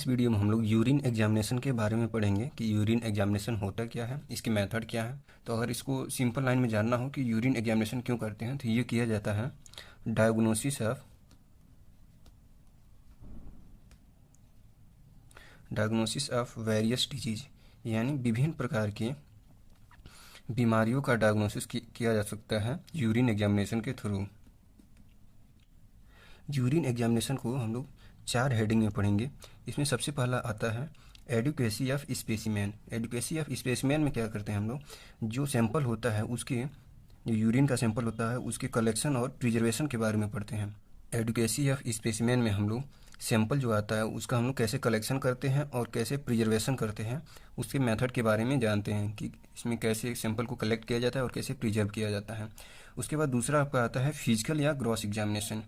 इस वीडियो में हम लोग यूरिन एग्जामिनेशन के बारे में पढ़ेंगे कि यूरिन एग्जामिनेशन होता क्या है, इसकी मेथड क्या है। तो अगर इसको सिंपल लाइन में जानना हो कि यूरिन एग्जामिनेशन क्यों करते हैं, तो ये किया जाता है डायग्नोसिस ऑफ वेरियस डिजीज, यानी विभिन्न प्रकार के बीमारियों का डायग्नोसिस किया जा सकता है यूरिन एग्जामिनेशन के थ्रू। यूरिन एग्जामिनेशन को हम लोग 4 हेडिंग में पढ़ेंगे। इसमें सबसे पहला आता है adequacy of specimen. Adequacy of specimen में क्या करते हैं हम लोग, जो सैंपल होता है उसके, जो यूरिन का सैंपल होता है उसके कलेक्शन और प्रिजर्वेशन के बारे में पढ़ते हैं। एडिक्वेसी ऑफ स्पेसिमेन में हम लोग सैंपल जो आता है उसका हम लोग कैसे कलेक्शन करते हैं और कैसे प्रिजर्वेशन करते हैं, उसके मेथड के बारे में जानते हैं कि इसमें कैसे सैंपल को कलेक्ट किया जाता है और कैसे प्रिजर्व किया जाता है। उसके बाद दूसरा आपका आता है फिजिकल या ग्रॉस एग्जामिनेशन।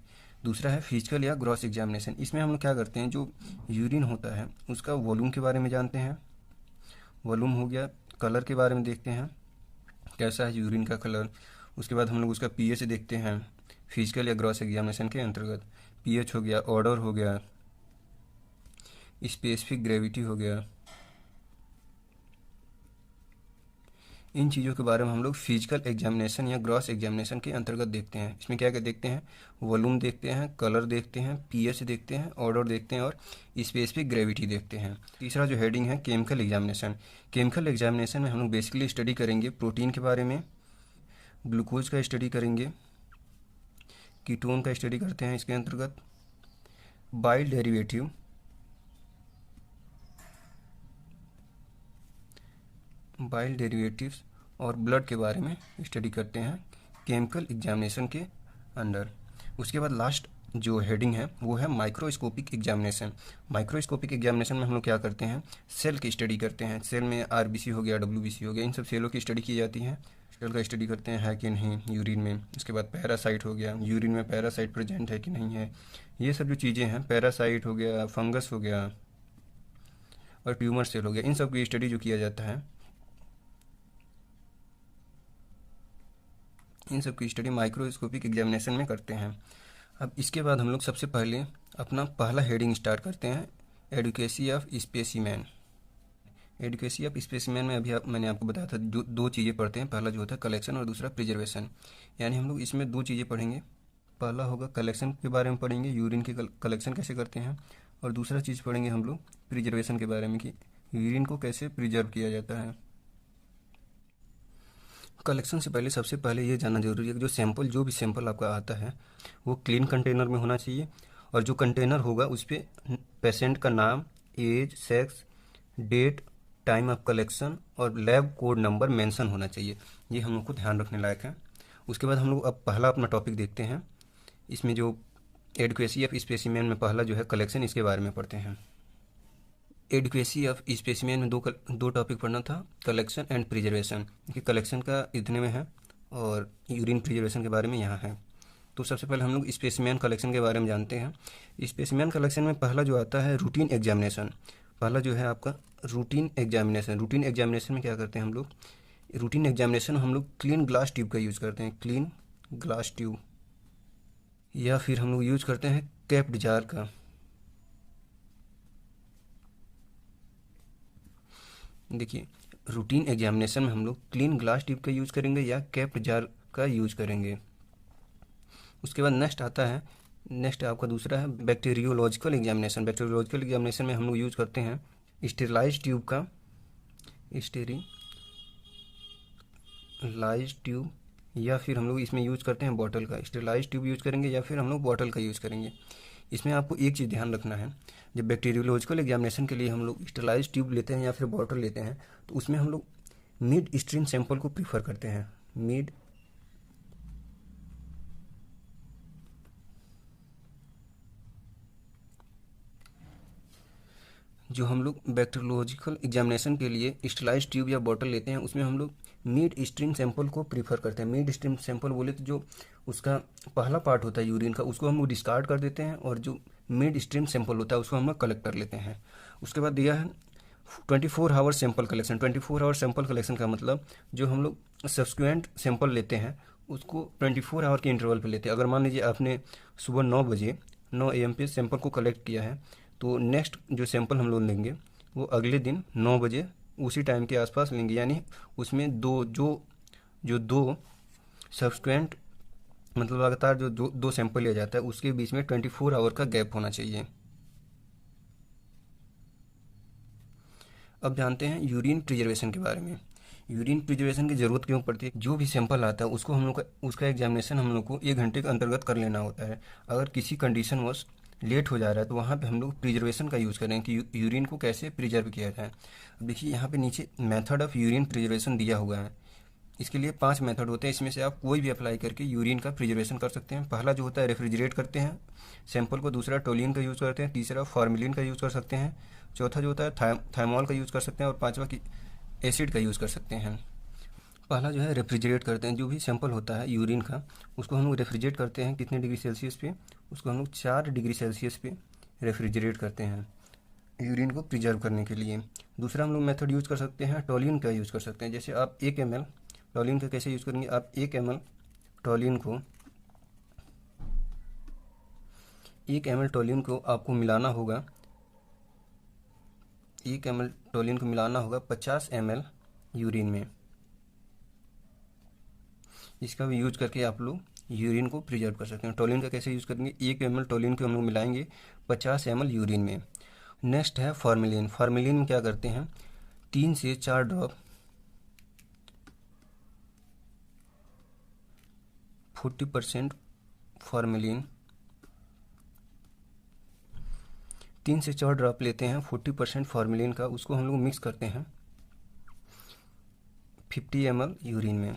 दूसरा है फिजिकल या ग्रॉस एग्जामिनेशन। इसमें हम लोग क्या करते हैं, जो यूरिन होता है उसका वॉल्यूम के बारे में जानते हैं। वॉल्यूम हो गया, कलर के बारे में देखते हैं कैसा है यूरिन का कलर। उसके बाद हम लोग उसका पीएच देखते हैं फिजिकल या ग्रॉस एग्जामिनेशन के अंतर्गत। पीएच हो गया, ऑर्डर हो गया, स्पेसिफिक ग्रेविटी हो गया। इन चीज़ों के बारे में हम लोग फिजिकल एग्जामिनेशन या ग्रॉस एग्जामिनेशन के अंतर्गत देखते हैं। इसमें क्या क्या देखते हैं, वॉल्यूम देखते हैं, कलर देखते हैं, पीएच देखते हैं, ऑर्डर देखते हैं और स्पेसिफिक ग्रेविटी देखते हैं। तीसरा जो हेडिंग है केमिकल एग्जामिनेशन। केमिकल एग्जामिनेशन में हम लोग बेसिकली स्टडी करेंगे प्रोटीन के बारे में, ग्लूकोज का स्टडी करेंगे, कीटोन का स्टडी करते हैं इसके अंतर्गत, बाइल डेरिवेटिव्स और ब्लड के बारे में स्टडी करते हैं केमिकल एग्जामिनेशन के अंडर। उसके बाद लास्ट जो हेडिंग है वो है माइक्रोस्कोपिक एग्जामिनेशन। माइक्रोस्कोपिक एग्जामिनेशन में हम लोग क्या करते हैं, सेल की स्टडी करते हैं। सेल में आरबीसी हो गया, डब्ल्यूबीसी हो गया, इन सब सेलों की स्टडी की जाती है। सेल का स्टडी करते हैं है कि नहीं यूरिन में। उसके बाद पैरासाइट हो गया, यूरिन में पैरासाइट प्रेजेंट है कि नहीं है। ये सब जो चीज़ें हैं, पैरासाइट हो गया, फंगस हो गया और ट्यूमर सेल हो गया, इन सब की स्टडी जो किया जाता है, इन सब की स्टडी माइक्रोस्कोपिक एग्जामिनेशन में करते हैं। अब इसके बाद हम लोग सबसे पहले अपना पहला हेडिंग स्टार्ट करते हैं, adequacy of specimen. Adequacy of specimen में अभी मैंने आपको बताया था दो चीज़ें पढ़ते हैं। पहला जो होता है कलेक्शन और दूसरा प्रिजर्वेशन। यानी हम लोग इसमें 2 चीज़ें पढ़ेंगे। पहला होगा कलेक्शन के बारे में पढ़ेंगे, यूरिन के कलेक्शन कैसे करते हैं, और दूसरा चीज़ पढ़ेंगे हम लोग प्रिजर्वेशन के बारे में कि यूरिन को कैसे प्रिजर्व किया जाता है। कलेक्शन से पहले सबसे पहले ये जानना जरूरी है कि जो भी सैंपल आपका आता है वो क्लीन कंटेनर में होना चाहिए, और जो कंटेनर होगा उस पर पेशेंट का नाम, age, sex, date, time of collection और लैब कोड नंबर मेंशन होना चाहिए। ये हम लोग को ध्यान रखने लायक है। उसके बाद हम लोग अब पहला अपना टॉपिक देखते हैं। इसमें जो एडिक्वेसी ऑफ स्पेसिमेन में पहला जो है कलेक्शन, इसके बारे में पढ़ते हैं। एडिक्वेसी ऑफ स्पेसिमेन में दो टॉपिक पढ़ना था, कलेक्शन एंड प्रिजर्वेशन। कि कलेक्शन का इतने में है और यूरिन प्रिजर्वेशन के बारे में यहाँ है। तो सबसे पहले हम लोग स्पेसिमेन कलेक्शन के बारे में जानते हैं। स्पेसिमेन कलेक्शन में पहला जो आता है रूटीन एग्जामिनेशन। पहला जो है आपका रूटीन एग्जामिनेशन। रूटीन एग्जामिनेशन में क्या करते हैं हम लोग, रूटीन एग्जामिनेशन हम लोग क्लीन ग्लास ट्यूब का यूज़ करते हैं, क्लीन ग्लास ट्यूब, या फिर हम लोग यूज़ करते हैं कैप्ड जार का। देखिए, रूटीन एग्जामिनेशन में हम लोग क्लीन ग्लास ट्यूब का यूज़ करेंगे या कैप्ड जार का यूज़ करेंगे। उसके बाद नेक्स्ट आपका दूसरा है बैक्टीरियोलॉजिकल एग्जामिनेशन। बैक्टीरियोलॉजिकल एग्जामिनेशन में हम लोग यूज़ करते हैं स्टेरिलाइज ट्यूब का, स्टेरिलाइज ट्यूब, या फिर हम लोग इसमें यूज़ करते हैं बॉटल का। स्टेरिलाइज ट्यूब यूज़ करेंगे या फिर हम लोग बॉटल का यूज़ करेंगे। इसमें आपको एक चीज़ ध्यान रखना है, जब बैक्टीरियोलॉजिकल एग्जामिनेशन के लिए हम लोग स्टेरिलाइज ट्यूब लेते हैं या फिर बॉटल लेते हैं तो उसमें हम लोग मिड स्ट्रीम सैंपल को प्रीफर करते हैं। जो हम लोग बैक्टीरियोलॉजिकल एग्जामिनेशन के लिए स्टेरिलाइज ट्यूब या बॉटल लेते हैं उसमें हम लोग मिड स्ट्रीम सैंपल को प्रीफर करते हैं। मिड स्ट्रीम सैंपल बोले तो जो उसका पहला पार्ट होता है यूरिन का, उसको हम लोग डिस्कार्ड कर देते हैं, और जो मिड स्ट्रीम सैंपल होता है उसको हम लोग कलेक्ट कर लेते हैं। उसके बाद दिया है 24 hour sample collection. 24 hour sample collection का मतलब जो हम लोग सब्सिक्वेंट सैंपल लेते हैं उसको 24 आवर के इंटरवल पे लेते हैं। अगर मान लीजिए आपने सुबह 9 AM पे सैंपल को कलेक्ट किया है तो नेक्स्ट जो सैंपल हम लोग लेंगे वो अगले दिन 9 बजे उसी टाइम के आसपास लेंगे, यानी उसमें दो सब्सक्वेंट मतलब लगातार जो दो सैंपल लिया जाता है उसके बीच में 24 आवर का गैप होना चाहिए। अब जानते हैं यूरिन प्रिजर्वेशन के बारे में। यूरिन प्रिजर्वेशन की ज़रूरत क्यों पड़ती है? जो भी सैंपल आता है उसको हम लोग का उसका एग्जामिनेशन हम लोग को 1 घंटे के अंतर्गत कर लेना होता है। अगर किसी कंडीशन वश लेट हो जा रहा है तो वहाँ पे हम लोग प्रिजर्वेशन का यूज़ करें कि यूरिन को कैसे प्रिजर्व किया जाए। अब देखिए यहाँ पे नीचे मेथड ऑफ यूरिन प्रिजर्वेशन दिया हुआ है। इसके लिए 5 मेथड होते हैं, इसमें से आप कोई भी अप्लाई करके यूरिन का प्रिजर्वेशन कर सकते हैं। पहला जो होता है रेफ्रिजरेट करते हैं सैंपल को, दूसरा टोलिन का यूज़ करते हैं, तीसरा फॉर्मेलिन का यूज़ कर सकते हैं, चौथा जो होता है थाइमोल का यूज़ कर सकते हैं, और पांचवा की एसिड का यूज़ कर सकते हैं। पहला जो है रेफ्रिजरेट करते हैं। जो भी सैंपल होता है यूरिन का उसको हम लोग रेफ्रिजरेट करते हैं। कितने डिग्री सेल्सियस पे? उसको हम लोग 4 डिग्री सेल्सियस पे रेफ्रिजरेट करते हैं यूरिन को प्रिजर्व करने के लिए। दूसरा हम लोग मेथड यूज़ कर सकते हैं टोलिन का यूज़ कर सकते हैं। जैसे आप 1 ml टोलिन का कैसे यूज़ करेंगे? आप 1 ml टोलिन को 1 ml टोलिन को आपको मिलाना होगा 1 ml टोलिन को मिलाना होगा 50 ml यूरिन में। इसका भी यूज करके आप लोग यूरिन को प्रिजर्व कर सकते हैं। टोलिन का कैसे यूज़ करेंगे? 1 ml टोलिन को हम लोग मिलाएंगे 50 ml यूरिन में। नेक्स्ट है फॉर्मेलिन। फॉर्मेलिन में क्या करते हैं? 3 से 4 ड्रॉप 40% फॉर्मेलिन 3 से 4 ड्रॉप लेते हैं 40% फॉर्मेलिन का, उसको हम लोग मिक्स करते हैं 50 ml यूरिन में।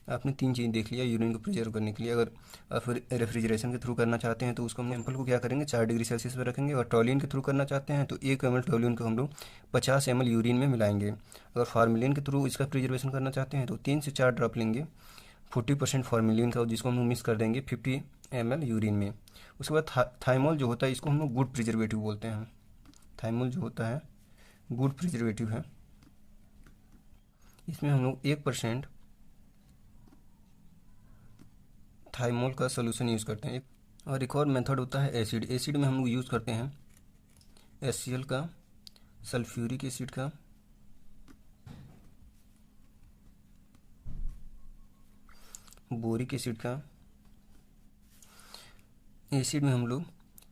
आपने 3 चीज़ देख लिया यूरिन को प्रिजर्व करने के लिए। अगर आप रेफ्रिजरेशन के थ्रू करना चाहते हैं तो उसको हम सैंपल को क्या करेंगे 4 डिग्री सेल्सियस पर रखेंगे। और टोलिन के थ्रू करना चाहते हैं तो 1 ml टोलिन को हम लोग 50 ml यूरिन में मिलाएंगे। अगर फार्मेलिन के थ्रू इसका प्रिजर्वेशन करना चाहते हैं तो 3 से 4 ड्रॉप लेंगे 40% फार्मेलिन का, जिसको हम लोग मिक्स कर देंगे 50 ml यूरिन में। उसके बाद थाइमोल जो होता है इसको हम लोग गुड प्रिजर्वेटिव बोलते हैं। थाइमोल जो होता है गुड प्रिजर्वेटिव है। इसमें हम लोग 1% थाइमोल का सोल्यूशन यूज़ करते हैं। और एक और मेथड होता है एसिड। एसिड में हम लोग यूज़ करते हैं HCl का, सल्फ्यूरिक एसिड का, बोरिक एसिड का। एसिड में हम लोग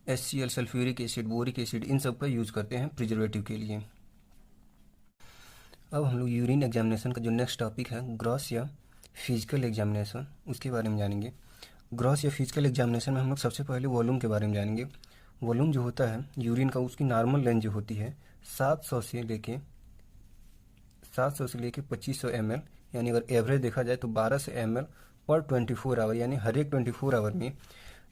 HCl, sulphuric acid, boric acid in सब का यूज़ करते हैं प्रिजर्वेटिव के लिए। अब हम लोग यूरिन एग्जामिनेशन का जो नेक्स्ट टॉपिक है ग्रॉस या फिजिकल एग्जामिनेशन, उसके बारे में जानेंगे। ग्रॉस या फिजिकल एग्जामिनेशन में हम लोग सबसे पहले वॉल्यूम के बारे में जानेंगे। वॉल्यूम जो होता है यूरिन का उसकी नॉर्मल लेंथ जो होती है 700 से लेके 2500 ml, यानी अगर एवरेज देखा जाए तो 1200 ml पर 24 आवर, यानी हर एक 24 आवर में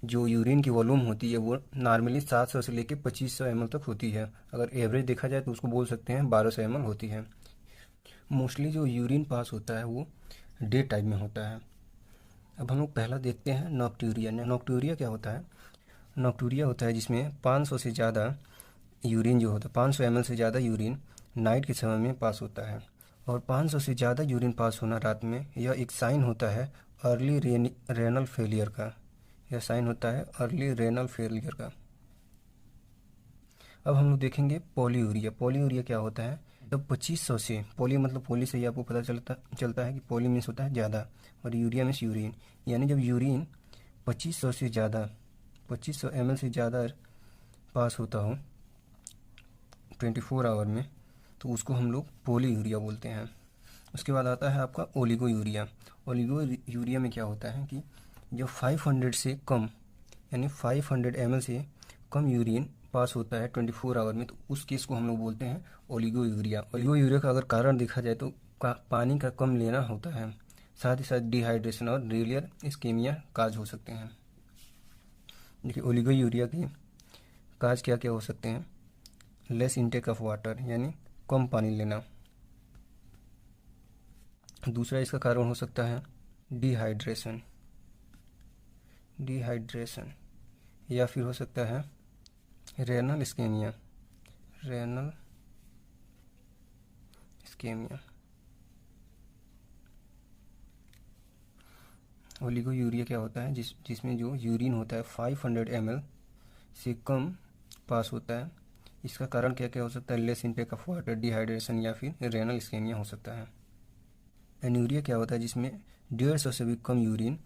जो यूरिन की वॉल्यूम होती है वो नॉर्मली 700 से लेके 2500 ml तक होती है। अगर एवरेज देखा जाए तो उसको बोल सकते हैं 1200 ml होती है। मोस्टली जो यूरिन पास होता है वो डे टाइम में होता है। अब हम लोग पहला देखते हैं नॉक्टूरिया। नॉक्टूरिया क्या होता है? नॉक्टूरिया होता है जिसमें 500 से ज़्यादा यूरिन जो होता है 500 ml से ज़्यादा यूरिन नाइट के समय में पास होता है। और 500 से ज़्यादा यूरिन पास होना रात में, यह एक साइन होता है अर्ली रेनल फेलियर का। यह साइन होता है अर्ली रेनल फेलियर का। अब हम लोग देखेंगे पॉलीयूरिया। पॉलीयूरिया क्या होता है? जब 2500 से, पॉली मतलब पॉली से ही आपको पता चलता है कि पॉली मीन्स होता है ज़्यादा और यूरिया मीन्स यूरिन, यानी जब यूरिन 2500 से ज़्यादा 2500 ml से ज़्यादा पास होता हो 24 आवर में तो उसको हम लोग पॉलीयूरिया बोलते हैं। उसके बाद आता है आपका ओलिगोयूरिया। ओलिगोयूरिया में क्या होता है कि जो 500 से कम, यानी 500 ml से कम यूरिन पास होता है 24 आवर में तो उस केस को हम लोग बोलते हैं ओलिगोयूरिया। ओलिगोयूरिया का अगर कारण देखा जाए तो पानी का कम लेना होता है, साथ ही साथ डिहाइड्रेशन और रेलियर इस्केमिया काज हो सकते हैं। देखिए ओलिगोयूरिया के काज क्या क्या हो सकते हैं? लेस इंटेक ऑफ वाटर, यानी कम पानी लेना। दूसरा इसका कारण हो सकता है डिहाइड्रेशन, या फिर हो सकता है रेनल इस्केमिया। ओलिगोयूरिया क्या होता है? जिसमें जो यूरिन होता है 500 ml से कम पास होता है। इसका कारण क्या क्या हो सकता है? Less intake of water, dehydration या फिर रेनल इस्केमिया हो सकता है। एन्यूरिया क्या होता है? जिसमें 150 से भी कम यूरिन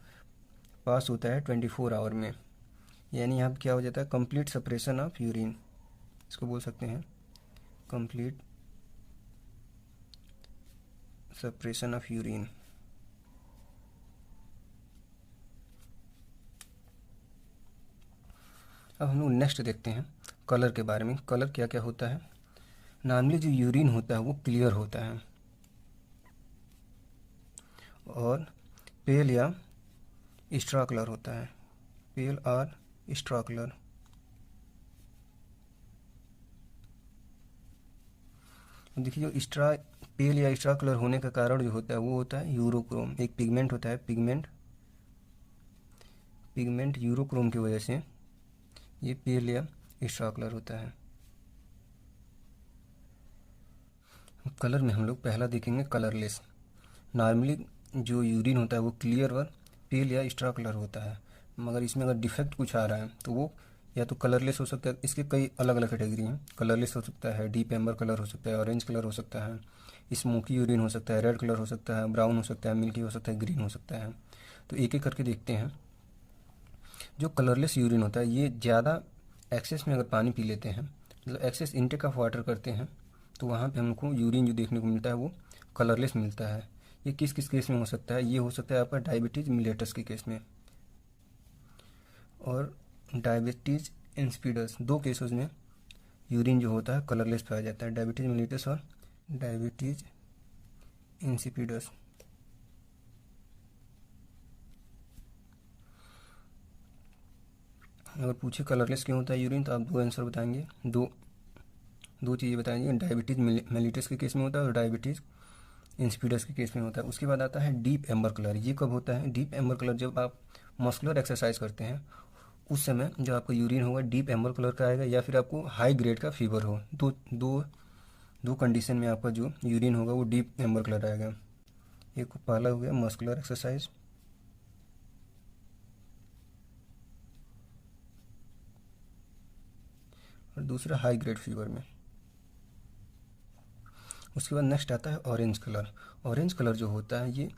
पास होता है 24 आवर में, यानी यहाँ क्या हो जाता है? कंप्लीट सेपरेशन ऑफ यूरिन, इसको बोल सकते हैं कंप्लीट सेपरेशन ऑफ यूरिन। अब हम लोग नेक्स्ट देखते हैं कलर के बारे में। कलर क्या क्या होता है? नॉर्मली जो यूरिन होता है वो क्लियर होता है और पेल या स्ट्रा कलर होता है, पेल और स्ट्रा कलर। देखिए जो स्ट्रा पेल या स्ट्रा कलर होने का कारण जो होता है वो होता है यूरोक्रोम, एक पिगमेंट होता है, पिगमेंट यूरोक्रोम की वजह से ये पेल या स्ट्रा कलर होता है। कलर में हम लोग पहला देखेंगे कलरलेस। नॉर्मली जो यूरिन होता है वो क्लियर और पेल या स्ट्रा कलर होता है, मगर इसमें अगर डिफेक्ट कुछ आ रहा है तो वो या तो कलरलेस हो सकता है। इसके कई अलग अलग कैटेगरी हैं। कलरलेस हो सकता है, डीप एम्बर कलर हो सकता है, ऑरेंज कलर हो सकता है, स्मोकी यूरिन हो सकता है, रेड कलर हो सकता है, ब्राउन हो सकता है, मिल्की हो सकता है, ग्रीन हो सकता है। तो एक एक करके देखते हैं। जो कलरलेस यूरिन होता है ये ज़्यादा एक्सेस में अगर पानी पी लेते हैं, मतलब एक्सेस इनटेक ऑफ वाटर करते हैं, तो वहाँ पे हमको यूरिन जो देखने को मिलता है वो कलरलेस मिलता है। ये किस किस केस में हो सकता है? ये हो सकता है आपका डायबिटीज़ मिलेटस के केस में और डायबिटीज़ इंसिपिडस, दो केसेस में यूरिन जो होता है कलरलेस पाया जाता है, डायबिटीज़ मिलेटस और डायबिटीज़ इंसिपिडस। अगर पूछे कलरलेस क्यों होता है यूरिन, तो आप दो आंसर बताएंगे, दो चीज़ें बताएंगे। डायबिटीज़ मेलिटस के केस में होता है और डायबिटीज़ इंसिपिडस के केस में होता है। उसके बाद आता है डीप एम्बर कलर। ये कब होता है? डीप एम्बर कलर जब आप मस्कुलर एक्सरसाइज करते हैं उस समय जो आपका यूरिन होगा डीप एम्बर कलर का आएगा, या फिर आपको हाई ग्रेड का फीवर हो। दो दो दो कंडीशन में आपका जो यूरिन होगा वो डीप एम्बर कलर आएगा। एक पहला हो गया मस्कुलर एक्सरसाइज, और दूसरा हाई ग्रेड फीवर में। उसके बाद नेक्स्ट आता है ऑरेंज कलर। ऑरेंज कलर जो होता है ये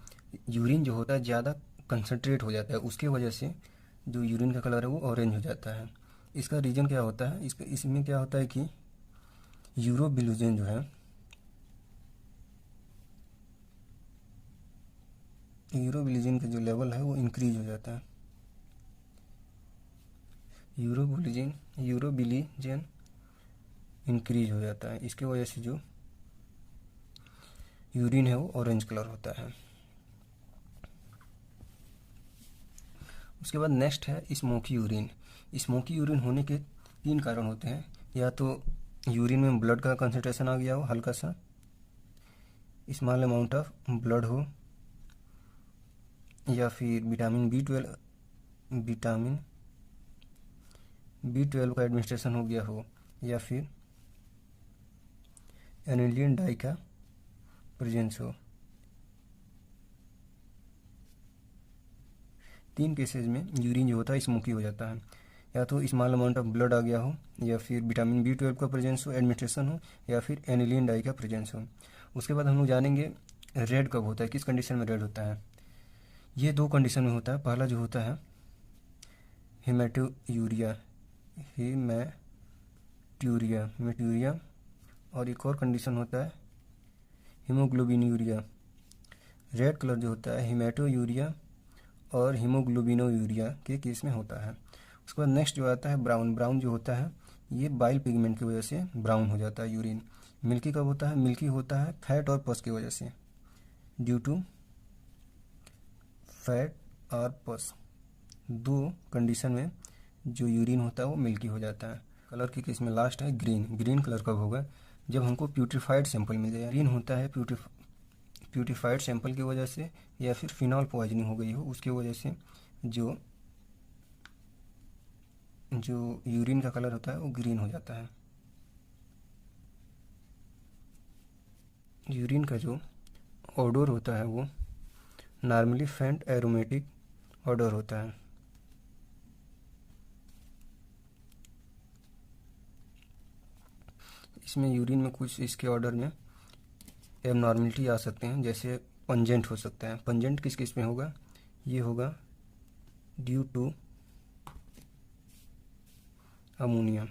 यूरिन जो होता है ज़्यादा कंसनट्रेट हो जाता है, उसके वजह से जो यूरिन का कलर है वो ऑरेंज हो जाता है। इसका रीज़न क्या होता है? इसमें क्या होता है कि यूरोबिलिजन जो है, यूरोबिलिजन का जो लेवल है वो इंक्रीज हो जाता है। यूरोबिलिजन इंक्रीज हो जाता है, इसकी वजह से जो यूरिन है वो ऑरेंज कलर होता है। उसके बाद नेक्स्ट है स्मोकी यूरिन। स्मोकी यूरिन होने के तीन कारण होते हैं। या तो यूरिन में ब्लड का कंसंट्रेशन आ गया हो, हल्का सा स्मॉल अमाउंट ऑफ ब्लड हो, या फिर विटामिन बी ट्वेल्व का एडमिनिस्ट्रेशन हो गया हो, या फिर एनिलीन डाई का प्रेजेंस हो। तीन केसेस में यूरिन जो होता है स्मोकी हो जाता है। या तो स्मॉल अमाउंट ऑफ ब्लड आ गया हो, या फिर विटामिन बी 12 का प्रेजेंस हो, एडमिनिस्ट्रेशन हो, या फिर एनिलीन डाई का प्रेजेंस हो। उसके बाद हम लोग जानेंगे रेड कब होता है, किस कंडीशन में रेड होता है। ये दो कंडीशन में होता है। पहला जो होता है हेमेटूरिया, और एक और कंडीशन होता है हीमोग्लोबिनूरिया। रेड कलर जो होता है हेमेटोयूरिया और हीमोग्लोबिनूरिया के केस में होता है। उसके बाद नेक्स्ट जो आता है ब्राउन जो होता है ये बाइल पिगमेंट की वजह से ब्राउन हो जाता है यूरिन। मिल्की कब होता है? मिल्की होता है फैट और पस की वजह से, ड्यू टू फैट और पस। दो कंडीशन में जो यूरिन होता है वो मिल्की हो जाता है। कलर के केस में लास्ट है ग्रीन कलर कब होगा? जब हमको प्यूट्रीफाइड सैंपल मिल जाए। ग्रीन होता है प्यूट्रीफाइड सैंपल की वजह से, या फिर फिनॉल पॉइजनिंग हो गई हो उसकी वजह से जो यूरिन का कलर होता है वो ग्रीन हो जाता है। यूरिन का जो ऑडोर होता है वो नॉर्मली फेंट एरोमेटिक ऑडोर होता है। इसमें यूरिन में कुछ इसके ऑर्डर में एबनॉर्मलिटी आ सकते हैं, जैसे पंजेंट हो सकता है। पंजेंट किस केस में होगा? ये होगा ड्यू टू अमोनिया।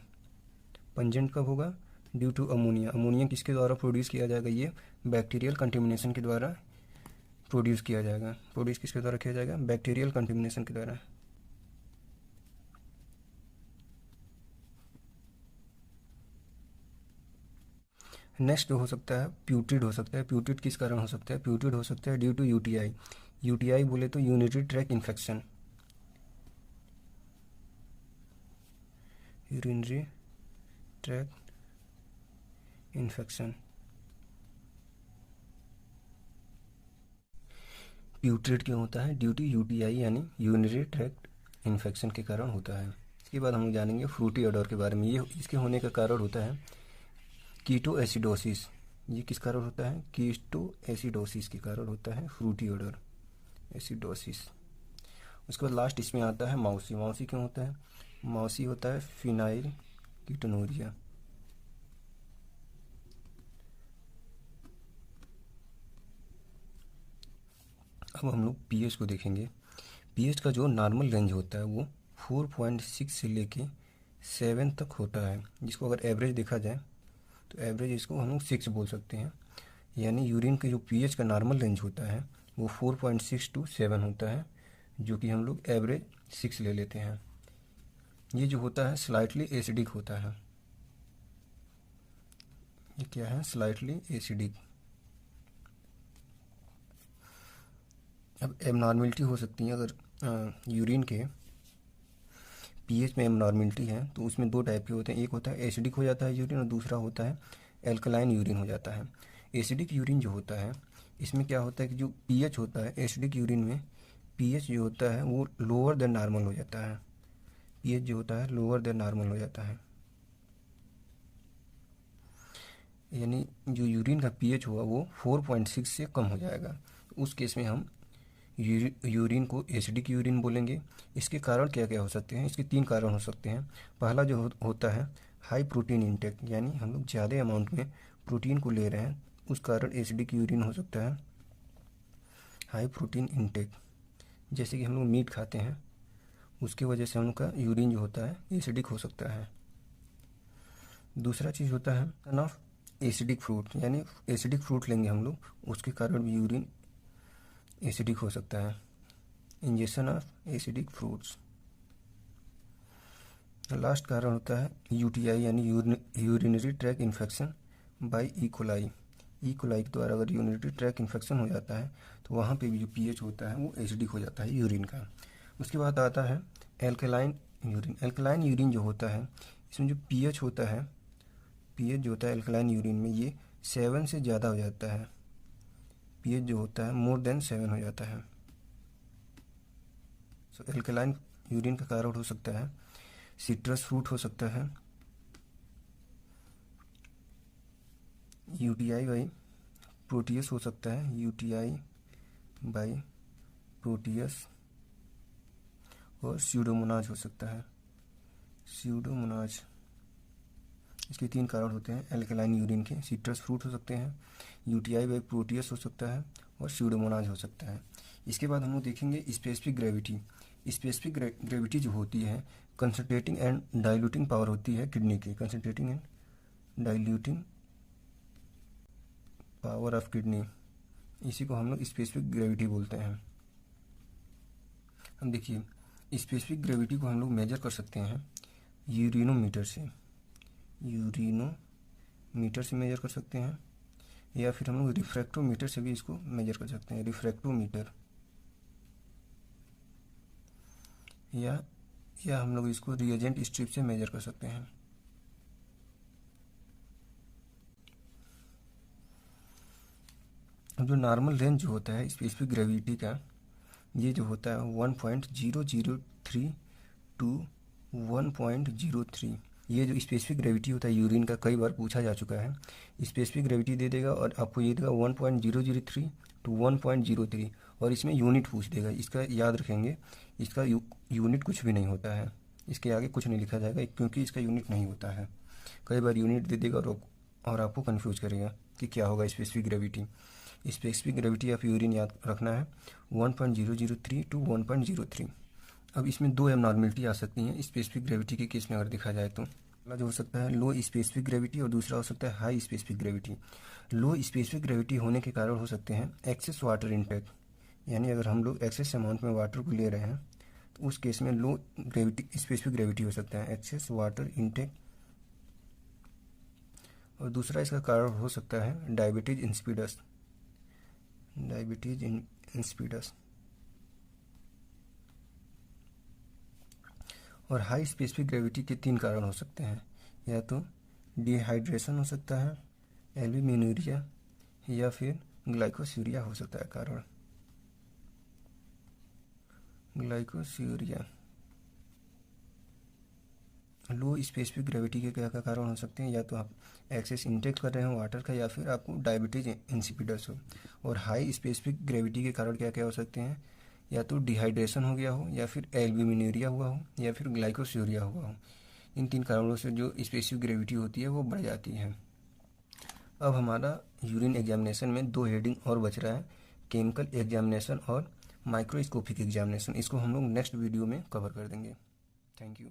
पंजेंट कब होगा? Due two ammonia. अमोनिया किसके द्वारा प्रोड्यूस किया जाएगा? ये बैक्टीरियल कंटेमिनेशन के द्वारा प्रोड्यूस किया जाएगा। प्रोड्यूस किसके द्वारा किया जाएगा? बैक्टीरियल कंटेमिनेशन के द्वारा। नेक्स्ट हो सकता है प्यूट्रिड हो सकता है। प्यूट्रिड किस कारण हो सकता है? प्यूट्रिड हो सकता है ड्यू टू यूटीआई। यूटीआई बोले तो urinary track infection. Urinary track infection. प्यूट्रिड क्यों होता है? ड्यू टू यूटीआई यानी यूरिनरी ट्रैक्ट इन्फेक्शन के कारण होता है। इसके बाद हम जानेंगे फ्रूटी ऑडर के बारे में। ये इसके होने का कारण होता है कीटो एसिडोसिस। ये किस कारण होता है? कीटो एसिडोसिस के कारण होता है फ्रूटी ऑडर एसिडोसिस। उसके बाद लास्ट इसमें आता है माउसी। माउसी क्यों होता है? माउसी होता है फिनाइल कीटोनूरिया। अब हम लोग पीएच को देखेंगे। पीएच का जो नॉर्मल रेंज होता है वो 4.6 से लेके 7 तक होता है, जिसको अगर एवरेज देखा जाए तो एवरेज इसको हम लोग 6 बोल सकते हैं। यानी यूरिन के जो पीएच का नॉर्मल रेंज होता है वो 4.6 to 7 होता है, जो कि हम लोग एवरेज 6 ले लेते हैं। ये जो होता है स्लाइटली एसिडिक होता है। ये क्या है? Slightly acidic. अब एबनॉर्मलिटी हो सकती है अगर यूरिन के पीएच में एबनॉर्मलिटी है तो उसमें 2 टाइप के होते हैं। एक होता है एसिडिक हो जाता है यूरिन और दूसरा होता है एल्कलाइन यूरिन हो जाता है। एसिडिक यूरिन जो होता है इसमें क्या होता है कि जो पीएच होता है एसिडिक यूरिन में पीएच जो होता है वो लोअर देन नॉर्मल हो जाता है। पीएच जो होता है लोअर देन नॉर्मल हो जाता है। यानी जो यूरिन का पीएच हुआ वो 4.6 से कम हो जाएगा। उस केस में हम यूरिन को एसिडिक यूरिन बोलेंगे। इसके कारण क्या क्या हो सकते हैं? इसके 3 कारण हो सकते हैं। पहला जो होता है हाई प्रोटीन इंटेक, यानी हम लोग ज़्यादा अमाउंट में प्रोटीन को ले रहे हैं, उस कारण एसिडिक यूरिन हो सकता है। हाई प्रोटीन इंटेक, जैसे कि हम लोग मीट खाते हैं उसकी वजह से हम लोग का यूरिन जो होता है एसिडिक हो सकता है। दूसरा चीज़ होता है ऑफ एसिडिक फ्रूट, यानी एसिडिक फ्रूट लेंगे हम लोग उसके कारण भी यूरिन एसिडिक हो सकता है। Injection of acidic fruits. Last कारण होता है यूटीआई यानी urinary track infection by E coli. E coli के द्वारा अगर यूरिनरी ट्रैक इन्फेक्शन हो जाता है तो वहाँ पे भी जो पीएच होता है वो एसिडिक हो जाता है यूरिन का। उसके बाद आता है एल्कलाइन यूरिन। एल्कलाइन यूरिन जो होता है इसमें जो पीएच होता है, पीएच जो होता है एल्कलाइन यूरिन में ये 7 से ज़्यादा हो जाता है। पीएच जो होता है मोर देन 7 हो जाता है। सो एल्कलाइन यूरिन का कारण हो सकता है सिट्रस फ्रूट हो सकता है, यूटीआई बाई प्रोटियस हो सकता है, यूटीआई बाई प्रोटियस, और स्यूडोमोनाज हो सकता है, स्यूडोमोनाज। इसके 3 कारण होते हैं एल्कलाइन यूरिन के। सिट्रस फ्रूट हो सकते हैं, यूटीआई बाई प्रोटियस हो सकता है और स्यूडोमोनाज हो सकता है। इसके बाद हम लोग देखेंगे स्पेसिफिक ग्रेविटी। स्पेसिफिक ग्रेविटी जो होती है कंसंट्रेटिंग एंड डाइल्यूटिंग पावर होती है किडनी की। Concentrating and diluting power of kidney, इसी को हम लोग स्पेसिफिक ग्रेविटी बोलते हैं। हम देखिए स्पेसिफिक ग्रेविटी को हम लोग मेजर कर सकते हैं यूरिनोमीटर से। यूरिनोमीटर से मेजर कर सकते हैं या फिर हम लोग रिफ्रैक्टोमीटर से भी इसको मेजर कर सकते हैं। रिफ्रैक्टोमीटर या हम लोग इसको रिएजेंट स्ट्रिप से मेजर कर सकते हैं। अब जो नॉर्मल रेंज जो होता है स्पेसिफिक ग्रेविटी का ये जो होता है 1.003 to 1.03। ये जो स्पेसिफिक ग्रेविटी होता है यूरिन का कई बार पूछा जा चुका है। स्पेसिफिक ग्रेविटी दे देगा और आपको ये देगा 1.003 to 1.03 और इसमें यूनिट पूछ देगा। इसका याद रखेंगे, इसका यूनिट कुछ भी नहीं होता है, इसके आगे कुछ नहीं लिखा जाएगा क्योंकि इसका यूनिट नहीं होता है। कई बार यूनिट दे देगा और और आपको कंफ्यूज करेगा कि क्या होगा specific gravity. Specific gravity of urine याद रखना है 1.003 to 1.03। अब इसमें दो एबनॉर्मलिटी आ सकती हैं स्पेसिफिक ग्रेविटी के केस में अगर देखा जाए तो। पहला जो हो सकता है लो स्पेसिफिक ग्रेविटी और दूसरा हो सकता है हाई स्पेसिफिक ग्रेविटी। लो स्पेसिफिक ग्रेविटी होने के कारण हो सकते हैं एक्सेस वाटर इनटेक, यानी अगर हम लोग एक्सेस अमाउंट में वाटर को ले रहे हैं तो उस केस में लो ग्रेविटी स्पेसिफिक ग्रेविटी हो सकता है, एक्सेस वाटर इनटेक। और दूसरा इसका कारण हो सकता है डायबिटीज इंसिपिडस, डायबिटीज इंसिपिडस। और हाई स्पेसिफिक ग्रेविटी के तीन कारण हो सकते हैं, या तो डिहाइड्रेशन हो सकता है, एल्ब्यूमिनूरिया, या फिर ग्लाइकोस्यूरिया हो सकता है कारण, ग्लाइकोस्यूरिया। लो स्पेसिफिक ग्रेविटी के क्या क्या कारण हो सकते हैं, या तो आप एक्सेस इंटेक कर रहे हो वाटर का, या फिर आपको डायबिटीज इंसिपिडस हो। और हाई स्पेसिफिक ग्रेविटी के कारण क्या क्या हो सकते हैं, या तो डिहाइड्रेशन हो गया हो, या फिर एल्ब्यूमिनूरिया हुआ हो, या फिर ग्लाइकोस्यूरिया हुआ हो। इन तीन कारणों से जो स्पेसिफिक ग्रेविटी होती है वो बढ़ जाती है। अब हमारा यूरिन एग्जामिनेशन में दो हेडिंग और बच रहा है, केमिकल एग्जामिनेशन और माइक्रोस्कोपिक एग्जामिनेशन। इसको हम लोग नेक्स्ट वीडियो में कवर कर देंगे। Thank you.